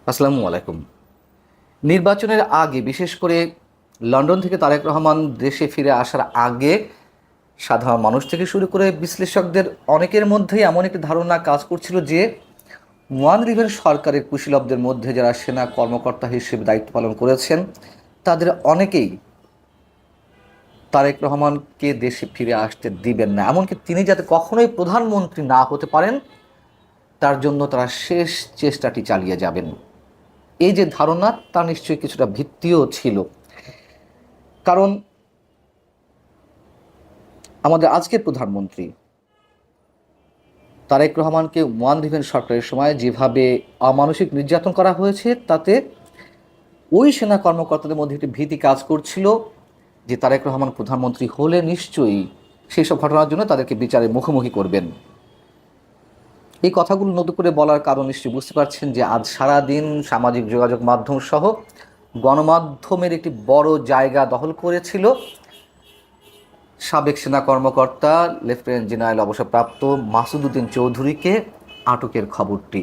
আসসালামু আলাইকুম। নির্বাচনের আগে বিশেষ করে লন্ডন থেকে তারেক রহমান দেশে ফিরে আসার আগে সাধারণ মানুষ থেকে শুরু করে বিশ্লেষকদের অনেকের মধ্যেই এমন একটি ধারণা কাজ করছিল যে ওয়ান রিভেন সরকারের কুশীলবদের মধ্যে যারা সেনা কর্মকর্তা হিসেবে দায়িত্ব পালন করেছেন তাদের অনেকেই তারেক রহমানকে দেশে ফিরে আসতে দিবেন না, এমনকি তিনি যাতে কখনোই প্রধানমন্ত্রী না হতে পারেন তার জন্য তারা শেষ চেষ্টাটি চালিয়ে যাবেন। এই যে ধারণা, তা নিশ্চয়ই কিছুটা ভিত্তিও ছিল। কারণ আমাদের আজকের প্রধানমন্ত্রী তারেক রহমানকে ওয়ান রিভেন সরকারের সময় যেভাবে অমানসিক নির্যাতন করা হয়েছে, তাতে ওই সেনা কর্মকর্তাদের মধ্যে একটি ভীতি কাজ করছিল যে তারেক রহমান প্রধানমন্ত্রী হলে নিশ্চয়ই সেই সব ঘটনার জন্য তাদেরকে বিচারের মুখোমুখি করবেন। এই কথাগুলো নতুন করে বলার কারণ নিশ্চয়ই বুঝতে পারছেন যে আজ সারাদিন সামাজিক যোগাযোগ মাধ্যম সহ গণমাধ্যমের একটি বড় জায়গা দখল করেছিল সাবেক সেনা কর্মকর্তা লেফটেন্যান্ট জেনারেল অবসরপ্রাপ্ত মাসুদ উদ্দিন চৌধুরীকে আটকের খবরটি।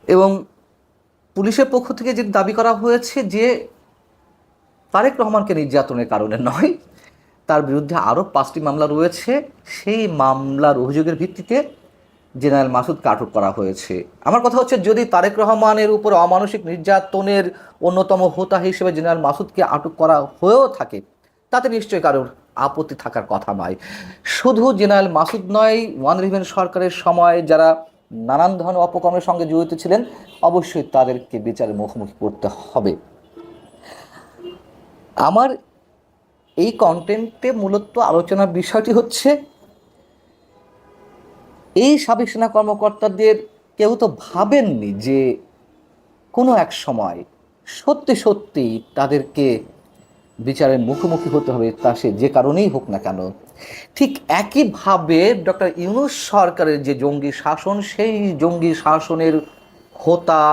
এবং পুলিশের পক্ষ থেকে যে দাবি করা হয়েছে যে তারেক রহমানকে নির্যাতনের কারণে নয়, তার বিরুদ্ধে আরও 5টি মামলা রয়েছে, সেই মামলার অভিযোগের ভিত্তিতে জেনারেল মাসুদকে আটক করা হয়েছে। আমার কথা হচ্ছে, যদি তারেক রহমানের উপর অমানসিক নির্যাতনের অন্যতম হোতা হিসেবে জেনারেল মাসুদকে আটক করা হয়েও থাকে, তাতে নিশ্চয়ই কারোর আপত্তি থাকার কথা নয়। শুধু জেনারেল মাসুদ নয়, ওয়ান রিভেন সরকারের সময় যারা নানান ধরনের অপকর্মের সঙ্গে জড়িত ছিলেন, অবশ্যই তাদেরকে বিচারের মুখোমুখি করতে হবে। আমার এই কন্টেন্টে মূলত আলোচনার বিষয়টি হচ্ছে, এই সাবেক সেনা কর্মকর্তাদের কেউ তো ভাবেননি যে কোনো এক সময় সত্যি সত্যি তাদেরকে বিচারের মুখোমুখি হতে হবে, তা সে যে কারণেই হোক না কেন। ঠিক একইভাবে ডক্টর ইউনূস সরকারের যে জঙ্গি শাসন, সেই জঙ্গি শাসনের হোতা,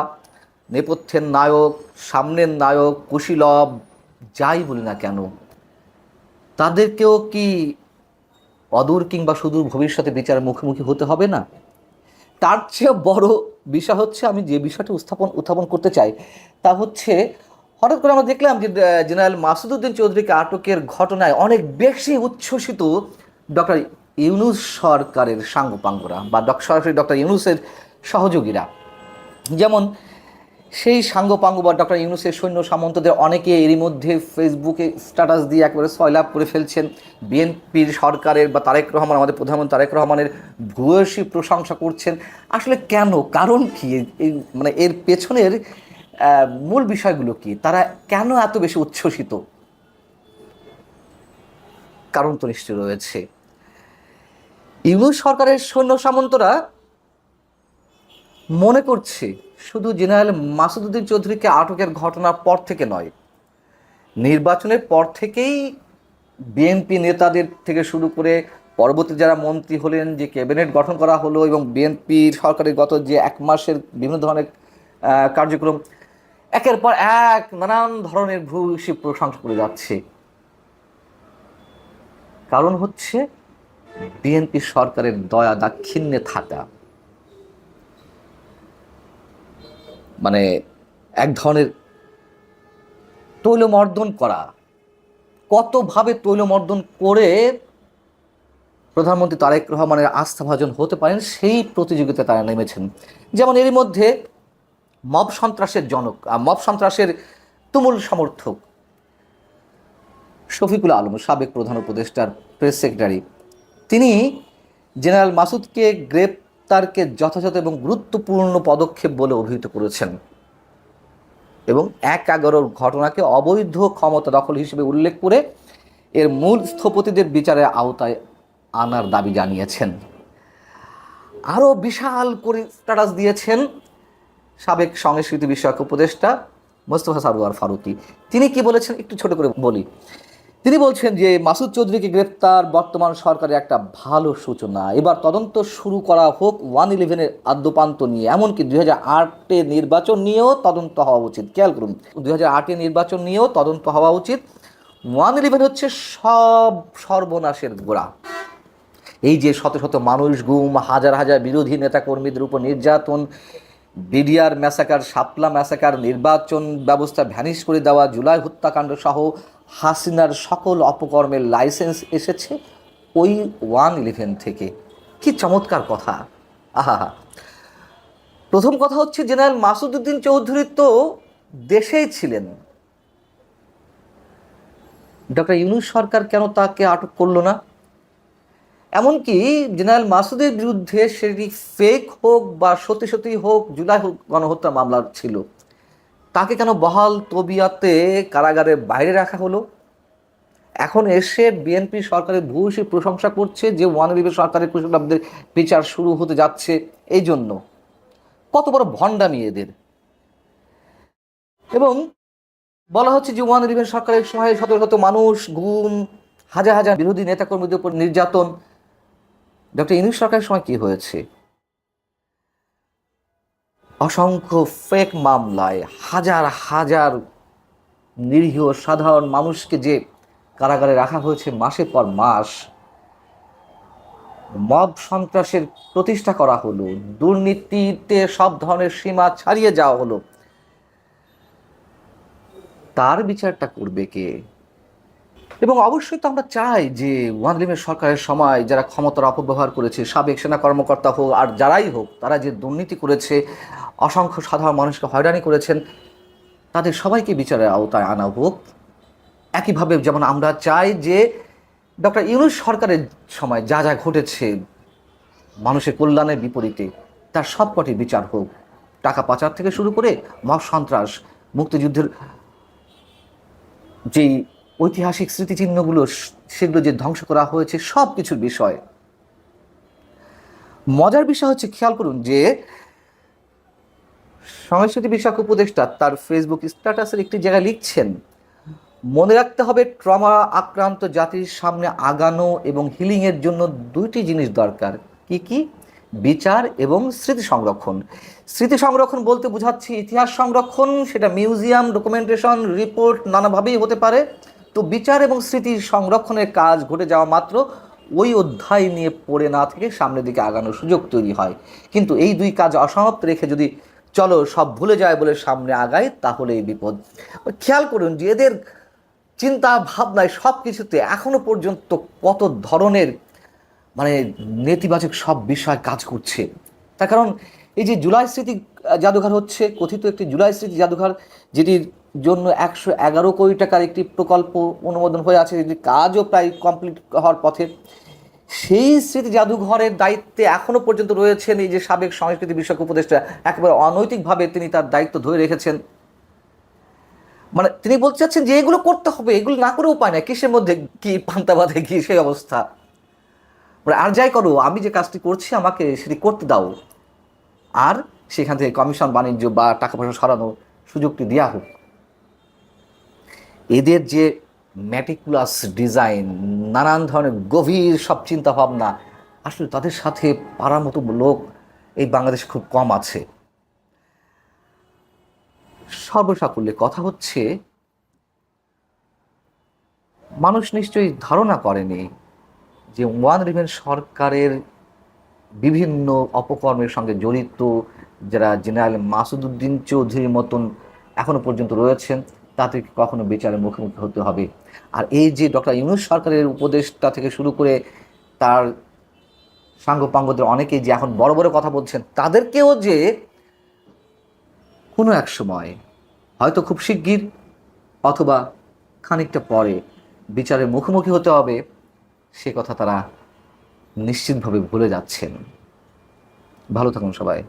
নেপথ্যের নায়ক, সামনের নায়ক, কুশীলব যাই বলি না কেন, তাদেরকেও কি অদূর কিংবা সুদূর ভবিষ্যতে বিচারের মুখোমুখি হতে হবে না? তার চেয়ে বড় বিষয় হচ্ছে, আমি যে বিষয়টি উত্থাপন করতে চাই তা হচ্ছে, হঠাৎ করে আমরা দেখলাম যে জেনারেল মাসুদ উদ্দিন চৌধুরীকে আটকের ঘটনায় অনেক বেশি উচ্ছ্বসিত ডক্টর ইউনূস সরকারের সাঙ্গপাঙ্গরা বা সরাসরি ডক্টর ইউনূসের সহযোগীরা। যেমন সেই সাঙ্গপাঙ্গ বা ডক্টর ইউনূসের সৈন্য সামন্তদের অনেকে এরই মধ্যে ফেসবুকে স্ট্যাটাস দিয়ে একেবারে সয়লাভ করে ফেলছেন, বিএনপির সরকারের বা তারেক রহমান, আমাদের প্রধানমন্ত্রী তারেক রহমানের ভূয়সী প্রশংসা করছেন। আসলে কেন, কারণ কি, এই মানে এর পেছনের মূল বিষয়গুলো কি, তারা কেন এত বেশি উচ্ছ্বসিত? কারণ তো নিশ্চয়ই রয়েছে। ইউনূস সরকারের সৈন্য সামন্তরা মনে করছে শুধু জেনারেল মাসুদ উদ্দিন চৌধুরীকে আটকের ঘটনার পর থেকে নয়, নির্বাচনের পর থেকেই বিএনপি নেতাদের থেকে শুরু করে পরবর্তী যারা মন্ত্রী হলেন, যে ক্যাবিনেট গঠন করা হলো এবং বিএনপি সরকারের গত যে 1 মাসের বিভিন্ন ধরনের কার্যক্রম, একের পর এক নানান ধরনের ভূয়সী প্রশংসা করে যাচ্ছে। কারণ হচ্ছে বিএনপি সরকারের দয়া দাক্ষিণ্যে থাকা, মানে এক ধরনের তৈলমর্দন করা। কতভাবে তৈলমর্দন করে প্রধানমন্ত্রী তারেক রহমানের আস্থাভাজন হতে পারেন, সেই প্রতিযোগিতায় তারা নেমেছেন। যেমন এরই মধ্যে মব সন্ত্রাসের জনক, মব সন্ত্রাসের তুমুল সমর্থক শফিকুল আলম, সাবেক প্রধান উপদেষ্টার প্রেস সেক্রেটারি, তিনি জেনারেল মাসুদকে গ্রেপ্তারকে যথাযথ এবং গুরুত্বপূর্ণ পদক্ষেপ বলে অভিহিত করেছেন এবং ১/১১ ঘটনাকে অবৈধ ক্ষমতা দখল হিসেবে উল্লেখ করে এর মূল স্থপতিদের বিচারের আওতায় আনার দাবি জানিয়েছেন। আরও বিশাল করে স্ট্যাটাস দিয়েছেন সাবেক সংস্কৃতি বিষয়ক উপদেষ্টা মোস্তফা সরওয়ার ফারুকী। তিনি কি বলেছেন একটু ছোট করে বলি। তিনি বলছেন যে মাসুদ চৌধুরীকে গ্রেপ্তার বর্তমান সরকারের একটা ভালো সূচনা, এবার তদন্ত শুরু করা হোক 1/11-এর আদ্যোপান্ত নিয়ে, এমনকি 2008-এর নির্বাচন নিয়েও তদন্ত হওয়া উচিত। খেয়াল করুন, 2008-এর নির্বাচন নিয়েও তদন্ত হওয়া উচিত। 1/11 হচ্ছে সব সর্বনাশের গোড়া। এই যে শত শত মানুষ গুম, হাজার হাজার বিরোধী নেতাকর্মীদের উপর নির্যাতন, বিডিআর ম্যাসাকার, শাপলা ম্যাসাকার, নির্বাচন ব্যবস্থা ভ্যানিশ করে দেওয়া, জুলাই হত্যাকাণ্ড সহ হাসিনার সকল অপকর্মের লাইসেন্স এসেছে ওই 1/11 থেকে। কি চমৎকার কথা! আহা! প্রথম কথা হচ্ছে, জেনারেল মাসুদ উদ্দিন চৌধুরী তো দেশেই ছিলেন, ডক্টর ইউনূস সরকার কেন তাকে আটক করলো না? এমনকি জেনারেল মাসুদের বিরুদ্ধে সেটি ফেক হোক বা সত্যি সত্যি হোক, জুলাই গণহত্যা মামলা ছিল, তাকে কেন বহাল তবিয়াতে কারাগারের বাইরে রাখা হলো? এখন এসে বিএনপি সরকারের ভূয়সী প্রশংসা করছে যে 1/11 সরকারের কুশলাবদের বিচার শুরু হতে যাচ্ছে। এই জন্য কত বড় ভণ্ডামি এদের! এবং বলা হচ্ছে যে 1/11 সরকারের সময় শত শত মানুষ গুম, হাজার হাজার বিরোধী নেতাকর্মীদের উপর নির্যাতন। ডক্টর ইউনূস সরকারের সময় কি হয়েছে? অসংখ্য ফেক মামলায় হাজার হাজার নিরীহ সাধারণ মানুষকে যে কারাগারে রাখা হয়েছে মাসের পর মাস, মব সন্ত্রাসের প্রতিষ্ঠা করা হলো, দুর্নীতিতে সব ধরনের সীমা ছাড়িয়ে যাওয়া হলো, তার বিচারটা করবে কে? এবং অবশ্যই তো আমরা চাই যে 1/11 সরকারের সময় যারা ক্ষমতার অপব্যবহার করেছে, সাবেক সেনা কর্মকর্তা হোক আর যারাই হোক, তারা যে দুর্নীতি করেছে, অসংখ্য সাধারণ মানুষকে হয়রানি করেছেন, তাদের সবাইকে বিচারের আওতায় আনা হোক। একইভাবে যেমন আমরা চাই যে ডক্টর ইউনূস সরকারের সময় যা যা ঘটেছে মানুষের কল্যাণের বিপরীতে, তার সবকটি বিচার হোক। টাকা পাচার থেকে শুরু করে মব সন্ত্রাস, মুক্তিযুদ্ধের যেই ঐতিহাসিক স্মৃতিচিহ্নগুলো সেগুলো যে ধ্বংস করা হয়েছে, সব কিছুর বিষয়। মজার বিষয় হচ্ছে, খেয়াল করুন যে সংস্কৃতি বিষয়ক উপদেষ্টা তার ফেসবুক স্ট্যাটাসের একটি জায়গায় লিখছেন, মনে রাখতে হবে ট্রমা আক্রান্ত জাতির সামনে আগানো এবং হিলিংয়ের জন্য দুইটি জিনিস দরকার। কি কি? বিচার এবং স্মৃতি সংরক্ষণ। স্মৃতি সংরক্ষণ বলতে বোঝাচ্ছি ইতিহাস সংরক্ষণ, সেটা মিউজিয়াম, ডকুমেন্টেশন, রিপোর্ট নানাভাবেই হতে পারে। তো বিচার এবং স্মৃতি সংরক্ষণের কাজ ঘটে যাওয়া মাত্র ওই অধ্যায় নিয়ে পড়ে না থেকে সামনের দিকে আগানোর সুযোগ তৈরি হয়। কিন্তু এই দুই কাজ অসমাপ্ত রেখে যদি চলো সব ভুলে যায় বলে সামনে আগায়, তাহলে এই বিপদ। খেয়াল করুন যে এদের চিন্তা ভাবনায় সব কিছুতে এখনো পর্যন্ত কত ধরনের নেতিবাচক সব বিষয় কাজ করছে। তার কারণ এই যে জুলাই স্মৃতি জাদুঘর হচ্ছে, কথিত একটি জুলাই স্মৃতি জাদুঘর, যেটির জন্য 111 কোটি টাকার একটি প্রকল্প অনুমোদন হয়ে আছে, যেটির কাজও প্রায় কমপ্লিট হওয়ার পথে। সেই স্মৃতি জাদুঘরের দায়িত্বে এখনো পর্যন্ত রয়েছেন এই যে সাবেক সংস্কৃতি বিষয়ক উপদেষ্টা, একেবারে অনৈতিকভাবে তিনি তার দায়িত্ব ধরে রেখেছেন। তিনি বলতে চাচ্ছেন যে এগুলো করতে হবে, এগুলো না করে উপায় নাই, কিসের মধ্যে কি পান্তা বাঁধে কি, সেই অবস্থা। আর যাই করো, আমি যে কাজটি করছি আমাকে সেটি করতে দাও, আর সেখান থেকে কমিশন বাণিজ্য বা টাকা পয়সা সরানোর সুযোগটি দেওয়া হোক। এদের যে ম্যাটিকুলাস ডিজাইন, নানান ধরনের গভীর সব চিন্তা ভাবনা, আসলে তাদের সাথে পারার মতো লোক এই বাংলাদেশে খুব কম আছে। সর্বসাকুল্যে কথা হচ্ছে, মানুষ নিশ্চয়ই ধারণা করেনি যে 1/11 সরকারের বিভিন্ন অপকর্মের সঙ্গে জড়িত যারা জেনারেল মাসুদ উদ্দিন চৌধুরীর মতন এখনো পর্যন্ত রয়েছেন, তাদেরকে কখনো বিচারের মুখোমুখি হতে হবে। আর এই যে ডক্টর ইউনূস সরকারের উপদেষ্টা থেকে শুরু করে তার সাঙ্গপাঙ্গদের অনেকেই যে এখন বড় বড় কথা বলছেন, তাদেরকেও যে কোনো এক সময়, হয়তো খুব শিগগির অথবা খানিকটা পরে, বিচারের মুখোমুখি হতে হবে, সে কথা তারা নিশ্চিতভাবে ভুলে যাচ্ছেন। ভালো থাকুন সবাই।